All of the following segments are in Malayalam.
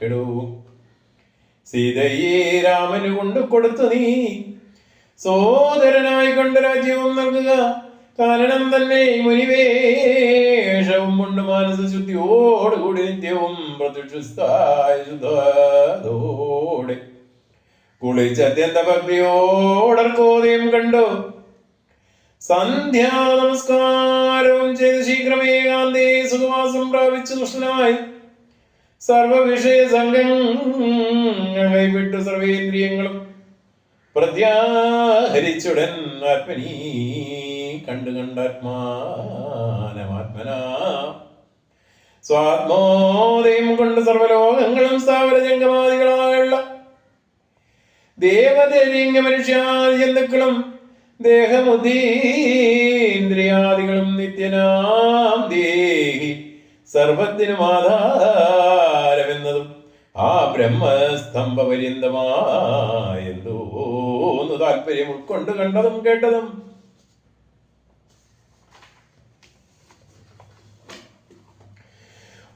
എടോ സീതയെ രാമന് കൊണ്ടു കൊടുത്തു നീ സോദരനായി കണ്ട് രാജ്യവും നൽകുക. കാരണം തന്നെ മുനിവേഷവും കൊണ്ട് മാനസശുദ്ധിയോടുകൂടി നിത്യവും പ്രത്യക്ഷത്തോടെ കുളിച്ച് അത്യന്ത ഭക്തിയോടർക്കോദയം കണ്ടു സന്ധ്യാ നമസ്കാരവും ചെയ്ത് ശീഘ്രമേ കാന്തേ സുഖവാസം പ്രാപിച്ചു തുഷ്ടനായി സർവവിഷയ സംഘങ്ങൾ കൈവിട്ടു സർവേന്ദ്രിയങ്ങളും പ്രത്യാഹരിച്ചുടൻ ആത്മനീ കണ്ടാത്മാനമാത്മന സ്വാത്മോദയം കൊണ്ട് സർവലോകങ്ങളും സ്ഥാവര ജംഗമാദികളായുള്ള ദേവദേവീംഗ മനുഷ്യാദി ജന്തുക്കളും ദേഹമുദീന്ദ്രിയാദികളും നിത്യനാം ദേഹി സർവത്തിനും ആധാരമെന്നതും ആ ബ്രഹ്മസ്തംഭ പര്യന്തമായെന്തോന്ന് താല്പര്യം ഉൾക്കൊണ്ട് കണ്ടതും കേട്ടതും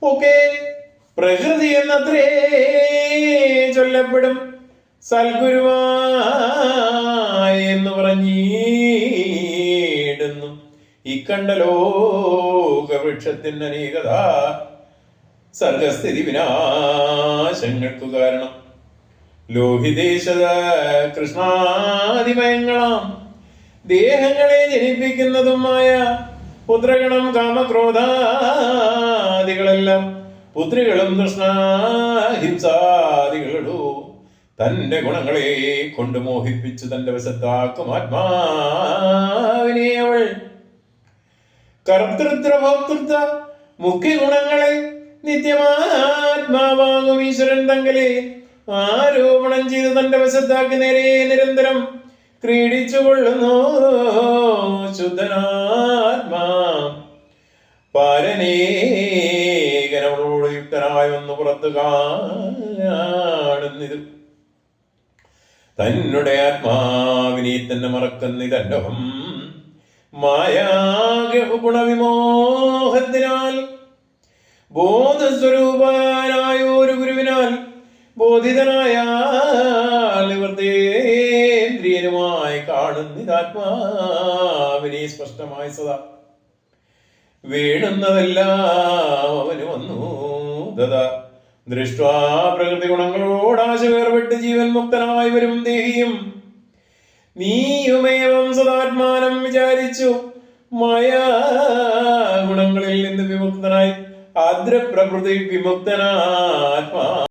ഒക്കെ പ്രകൃതി എന്നത്രേ ചൊല്ലപ്പെടും സൽഗുരുവായി എന്ന് പറഞ്ഞിടുന്നു. ഇക്കണ്ട ലോകവൃക്ഷത്തിന് അനേകത സർഗസ്ഥിതി വിനാശങ്ങൾക്കു കാരണം ലോഹിതേശത കൃഷ്ണാതിമയങ്ങളാം ദേഹങ്ങളെ ജനിപ്പിക്കുന്നതുമായ പുത്രഗണം കാമക്രോധാദികളെല്ലാം പുത്രികളും തൃഷ്ണാഹിംസാദികളോ തന്റെ ഗുണങ്ങളെ കൊണ്ട് മോഹിപ്പിച്ചു തന്റെ വശത്താക്കും ആത്മാവിനെ അവൾ കർത്തൃത്വ ഭോക്തൃത്വ മുഖ്യ ഗുണങ്ങളെ നിത്യമാത്മാവാകും ഈശ്വരൻ തങ്ങളെ ആരോപണം ചെയ്ത് തന്റെ വശത്താക്കി നേരെ നിരന്തരം ക്രീഡിച്ചുകൊള്ളുന്നു ശുദ്ധനാത്മാ പാരനേകനവളോട് യുക്തനായ ഒന്ന് പുറത്തു കാണുന്നിത് തന്നെ ആത്മാവിനെ തന്നെ മറക്കുന്നിതന്റഹം മായാഗുണവിമോഹത്തിനാൽ ബോധസ്വരൂപനായ ഒരു ഗുരുവിനാൽ ബോധിതനായ നിവൃത്തേന്ദ്രിയനുമായി കാണുന്നിതാത്മാവിനെ സ്പഷ്ടമായി സദാ വീണുന്നതെല്ലാം അവന് വന്നു ദദാ ദൃഷ്ട്വാ പ്രകൃതി ഗുണങ്ങളോട് ആശ വേർപെട്ട് ജീവൻ മുക്തനായി വരും ദേഹിയും നീയുമേവം സദാത്മാനം വിചാരിച്ചു മായാ ഗുണങ്ങളിൽ നിന്ന് വിമുക്തനായി ആദ്രപ്രകൃതി വിമുക്തനാത്മാ